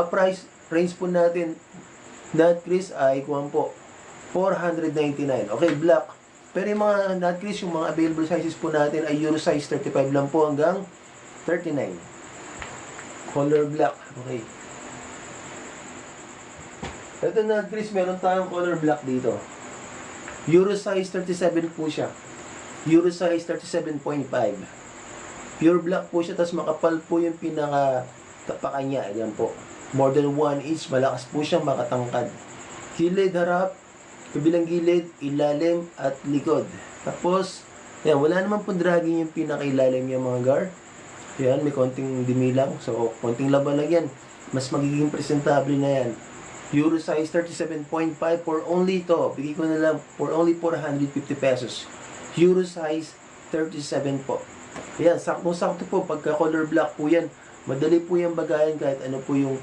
Price range po natin, nut crease ay kuwan po, 499. Okay, black. Pero yung mga nut crease, yung mga available sizes po natin ay Euro size 35 lang po hanggang 39. Color black. Okay. Ito nut crease, meron tayong color black dito. Euro size 37 po siya. Euro size 37.5. Pure black po siya, tapos makapal po yung pinaka-tapakan niya. Ayan po. More than 1 inch, malakas po siyang makatangkad. Gilid, harap, kabilang gilid, ilalim, at likod. Tapos, yan, wala naman po dragging yung pinaka-ilalim yung mga gar. Yan, may konting dumi lang. So, konting laban lang yan. Mas magiging presentable na yan. Euro size 37.5 for only ito. Bigay ko na lang for only 450 pesos. Euro size 37 po. Yan, sakto-sakto po. Pagka color black po yan, madali po yung bagayan kahit ano po yung